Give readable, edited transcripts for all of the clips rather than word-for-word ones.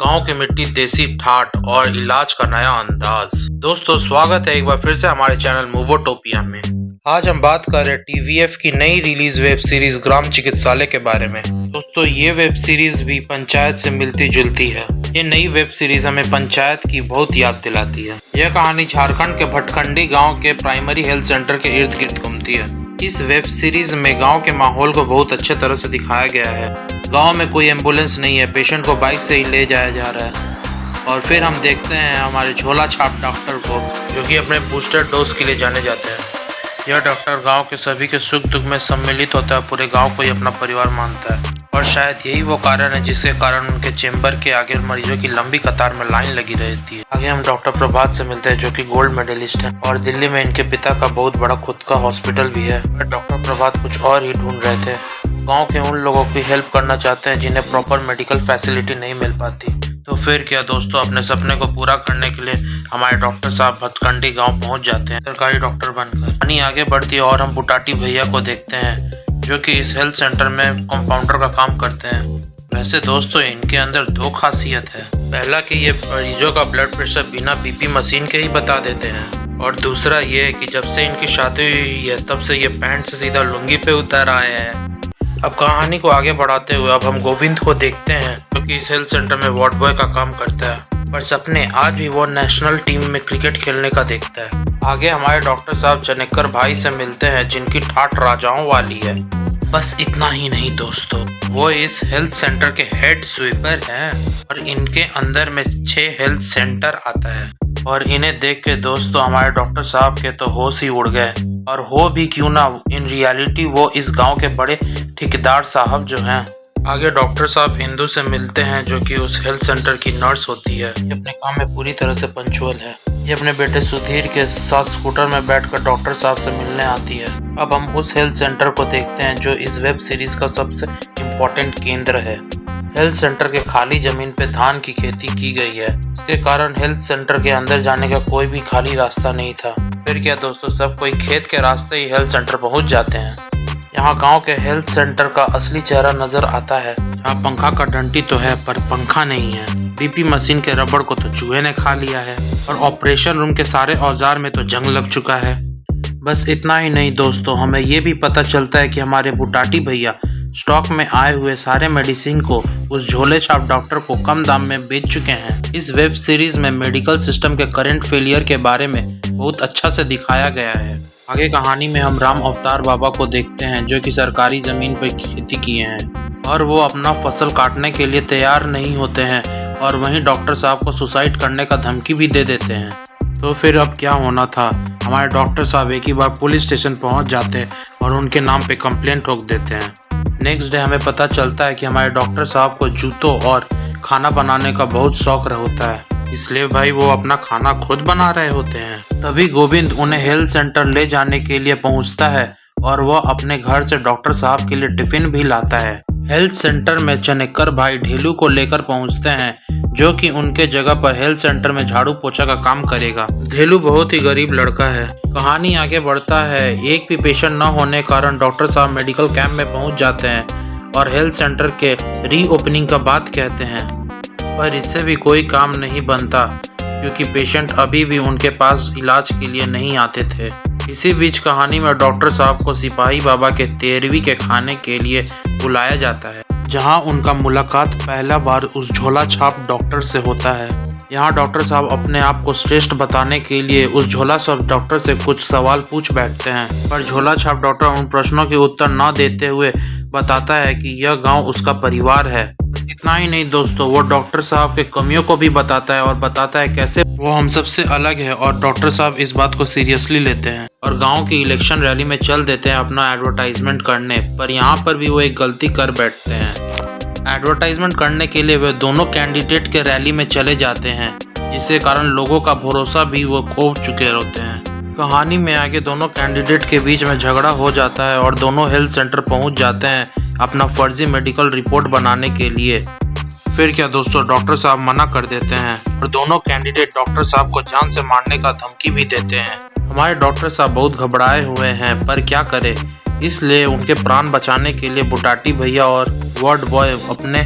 गांव की मिट्टी, देसी ठाठ और इलाज का नया अंदाज। दोस्तों स्वागत है एक बार फिर से हमारे चैनल मूवोटोपिया में। आज हम बात कर रहे हैं टीवीएफ की नई रिलीज वेब सीरीज ग्राम चिकित्सालय के बारे में। दोस्तों ये वेब सीरीज भी पंचायत से मिलती जुलती है। ये नई वेब सीरीज हमें पंचायत की बहुत याद दिलाती है। यह कहानी झारखंड के भटखंडी गाँव के प्राइमरी हेल्थ सेंटर के इर्द गिर्द घूमती है। इस वेब सीरीज में गांव के माहौल को बहुत अच्छे तरह से दिखाया गया है। गांव में कोई एम्बुलेंस नहीं है, पेशेंट को बाइक से ही ले जाया जा रहा है। और फिर हम देखते हैं हमारे झोला छाप डॉक्टर को, जो कि अपने बूस्टर डोज के लिए जाने जाते हैं। यह डॉक्टर गांव के सभी के सुख दुख में सम्मिलित होता है, पूरे गांव को ही अपना परिवार मानता है। और शायद यही वो कारण है जिसके कारण उनके चेंबर के आगे मरीजों की लंबी कतार में लाइन लगी रहती है। आगे हम डॉक्टर प्रभात से मिलते हैं, जो कि गोल्ड मेडलिस्ट है और दिल्ली में इनके पिता का बहुत बड़ा खुद का हॉस्पिटल भी है। डॉक्टर प्रभात कुछ और ही ढूंढ रहे थे। गांव के उन लोगों की हेल्प करना चाहते हैं जिन्हें प्रॉपर मेडिकल फैसिलिटी नहीं मिल पाती। तो फिर क्या दोस्तों, अपने सपने को पूरा करने के लिए हमारे डॉक्टर साहब भटखंडी गांव पहुंच जाते हैं सरकारी डॉक्टर बनकर। कहानी आगे बढ़ती है और हम बुटाटी भैया को देखते हैं, जो कि इस हेल्थ सेंटर में कंपाउंडर का काम करते हैं। वैसे दोस्तों इनके अंदर दो खासियत है। पहला कि ये मरीजों का ब्लड प्रेशर बिना बीपी मशीन के ही बता देते हैं, और दूसरा ये है कि जब से इनकी शादी हुई है तब से ये पैंट से सीधा लुंगी पे उतर आए हैं। अब कहानी को आगे बढ़ाते हुए अब हम गोविंद को देखते हैं, जो कि इस हेल्थ सेंटर में वार्ड बॉय का काम करता है, पर सपने आज भी वो नेशनल टीम में क्रिकेट खेलने का देखता है। आगे हमारे डॉक्टर साहब चनेक्कर भाई से मिलते हैं, जिनकी ठाठ राजाओं वाली है। बस इतना ही नहीं दोस्तों, वो इस हेल्थ सेंटर के हेड स्वीपर हैं और इनके अंदर में 6 हेल्थ सेंटर आता है। और इन्हें देख के दोस्तों हमारे डॉक्टर साहब के तो होश ही उड़ गए। और हो भी क्यों ना, इन रियलिटी वो इस गांव के बड़े ठेकेदार साहब जो हैं। आगे डॉक्टर साहब इंदु से मिलते हैं, जो कि उस हेल्थ सेंटर की नर्स होती है। ये अपने काम में पूरी तरह से पंचुअल है। ये अपने बेटे सुधीर के साथ स्कूटर में बैठकर डॉक्टर साहब से मिलने आती है। अब हम उस हेल्थ सेंटर को देखते हैं, जो इस वेब सीरीज का सबसे इम्पोर्टेंट केंद्र है। हेल्थ सेंटर के खाली जमीन पे धान की खेती की गई है। इसके कारण हेल्थ सेंटर के अंदर जाने का कोई भी खाली रास्ता नहीं था। फिर क्या दोस्तों, सब कोई खेत के रास्ते ही हेल्थ सेंटर पहुंच जाते हैं। यहाँ गांव के हेल्थ सेंटर का असली चेहरा नजर आता है, जहाँ पंखा का डंटी तो है पर पंखा नहीं है। बीपी मशीन के रबड़ को तो चूहे ने खा लिया है और ऑपरेशन रूम के सारे औजार में तो जंग लग चुका है। बस इतना ही नहीं दोस्तों, हमें ये भी पता चलता है कि हमारे बुटाटी भैया स्टॉक में आए हुए सारे मेडिसिन को उस झोले छाप डॉक्टर को कम दाम में बेच चुके हैं। इस वेब सीरीज में मेडिकल सिस्टम के करंट फेलियर के बारे में बहुत अच्छा से दिखाया गया है। आगे कहानी में हम राम अवतार बाबा को देखते हैं, जो कि सरकारी जमीन पर खेती किए हैं और वो अपना फसल काटने के लिए तैयार नहीं होते हैं, और वहीं डॉक्टर साहब को सुसाइड करने का धमकी भी दे देते हैं। तो फिर अब क्या होना था, हमारे डॉक्टर साहब एक ही बार पुलिस स्टेशन पहुंच जाते हैं और उनके नाम पे कंप्लेंट ठोक देते हैं। नेक्स्ट डे हमें पता चलता है कि हमारे डॉक्टर साहब को जूतों और खाना बनाने का बहुत शौक होता है, इसलिए भाई वो अपना खाना खुद बना रहे होते हैं। तभी गोविंद उन्हें हेल्थ सेंटर ले जाने के लिए पहुंचता है और वह अपने घर से डॉक्टर साहब के लिए टिफिन भी लाता है। हेल्थ सेंटर में चनेक्कर भाई ढेलू को लेकर पहुंचते हैं, जो कि उनके जगह पर हेल्थ सेंटर में झाड़ू पोछा का काम करेगा। ढेलू बहुत ही गरीब लड़का है। कहानी आगे बढ़ता है, एक भी पेशेंट न होने के कारण डॉक्टर साहब मेडिकल कैंप में पहुंच जाते हैं और हेल्थ सेंटर के रीओपनिंग का बात कहते हैं, पर इससे भी कोई काम नहीं बनता, क्योंकि पेशेंट अभी भी उनके पास इलाज के लिए नहीं आते थे। इसी बीच कहानी में डॉक्टर साहब को सिपाही बाबा के 13वीं के खाने के लिए बुलाया जाता है, जहां उनका मुलाकात पहला बार उस झोला छाप डॉक्टर से होता है। यहाँ डॉक्टर साहब अपने आप को श्रेष्ठ बताने के लिए उस झोला छाप डॉक्टर से कुछ सवाल पूछ बैठते हैं, पर झोला छाप डॉक्टर उन प्रश्नों के उत्तर न देते हुए बताता है कि यह गांव उसका परिवार है। इतना ही नहीं दोस्तों, वो डॉक्टर साहब के कमियों को भी बताता है और बताता है कैसे वो हम सबसे अलग है, और डॉक्टर साहब इस बात को सीरियसली लेते हैं और गांव की इलेक्शन रैली में चल देते हैं अपना एडवर्टाइजमेंट करने। पर यहाँ पर भी वो एक गलती कर बैठते हैं। एडवर्टाइजमेंट करने के लिए वे दोनों कैंडिडेट के रैली में चले जाते हैं, जिसके कारण लोगों का भरोसा भी वो खो चुके होते हैं। कहानी में आगे दोनों कैंडिडेट के बीच में झगड़ा हो जाता है और दोनों हेल्थ सेंटर पहुंच जाते हैं अपना फर्जी मेडिकल रिपोर्ट बनाने के लिए। फिर क्या दोस्तों, डॉक्टर साहब मना कर देते हैं और दोनों कैंडिडेट डॉक्टर साहब को जान से मारने का धमकी भी देते हैं। हमारे डॉक्टर साहब बहुत घबराए हुए हैं, पर क्या करें, इसलिए उनके प्राण बचाने के लिए बुटाटी भैया और वार्ड बॉय अपने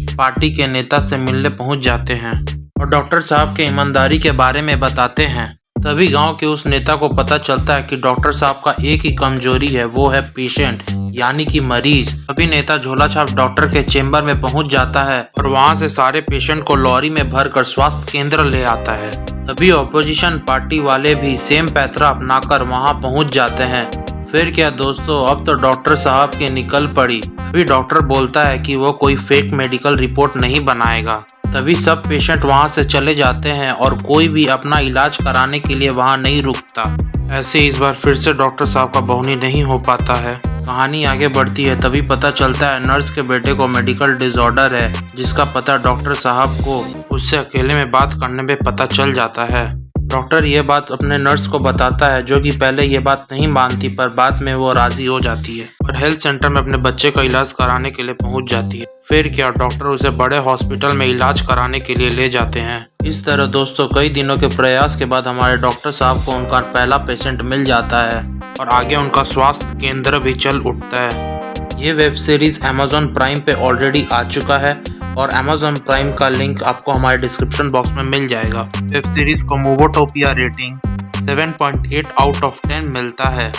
पार्टी के नेता से मिलने पहुंच जाते हैं और डॉक्टर साहब के ईमानदारी के बारे में बताते हैं। तभी गांव के उस नेता को पता चलता है कि डॉक्टर साहब का एक ही कमजोरी है, वो है पेशेंट यानी कि मरीज। अभी नेता झोला छाप डॉक्टर के चेम्बर में पहुंच जाता है और वहां से सारे पेशेंट को लॉरी में भरकर स्वास्थ्य केंद्र ले आता है। तभी ऑपोजिशन पार्टी वाले भी सेम पैतरा अपनाकर वहां पहुंच जाते हैं। फिर क्या दोस्तों, अब तो डॉक्टर साहब की निकल पड़ी। अभी डॉक्टर बोलता है कि वो कोई फेक मेडिकल रिपोर्ट नहीं बनाएगा। तभी सब पेशेंट वहां से चले जाते हैं और कोई भी अपना इलाज कराने के लिए वहां नहीं रुकता। ऐसे इस बार फिर से डॉक्टर साहब का बहुनी नहीं हो पाता है। कहानी आगे बढ़ती है, तभी पता चलता है नर्स के बेटे को मेडिकल डिसऑर्डर है, जिसका पता डॉक्टर साहब को उससे अकेले में बात करने में पता चल जाता है। डॉक्टर ये बात अपने नर्स को बताता है, जो कि पहले ये बात नहीं मानती, पर बाद में वो राजी हो जाती है और हेल्थ सेंटर में अपने बच्चे का इलाज कराने के लिए पहुंच जाती है। फिर क्या, डॉक्टर उसे बड़े हॉस्पिटल में इलाज कराने के लिए ले जाते हैं। इस तरह दोस्तों कई दिनों के प्रयास के बाद हमारे डॉक्टर साहब को उनका पहला पेशेंट मिल जाता है और आगे उनका स्वास्थ्य केंद्र भी चल उठता है। ये वेब सीरीज Amazon प्राइम पे ऑलरेडी आ चुका है और Amazon प्राइम का लिंक आपको हमारे डिस्क्रिप्शन बॉक्स में मिल जाएगा। वेब सीरीज को मूवोटोपिया रेटिंग 7.8 आउट ऑफ 10 मिलता है।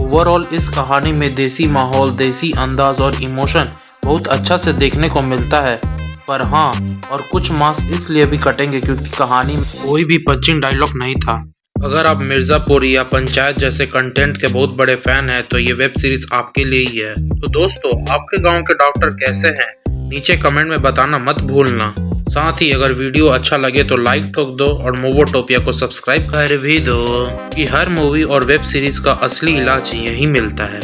ओवरऑल इस कहानी में देसी माहौल, देसी अंदाज और इमोशन बहुत अच्छा से देखने को मिलता है। पर हाँ, और कुछ मास इसलिए भी कटेंगे क्योंकि कहानी में कोई भी पंचिंग डायलॉग नहीं था। अगर आप मिर्जापुर या पंचायत जैसे कंटेंट के बहुत बड़े फैन हैं तो ये वेब सीरीज आपके लिए ही है। तो दोस्तों, आपके गांव के डॉक्टर कैसे हैं, नीचे कमेंट में बताना मत भूलना। साथ ही अगर वीडियो अच्छा लगे तो लाइक ठोक दो और मूवोटोपिया को सब्सक्राइब कर भी दो कि हर मूवी और वेब सीरीज का असली इलाज यही मिलता है।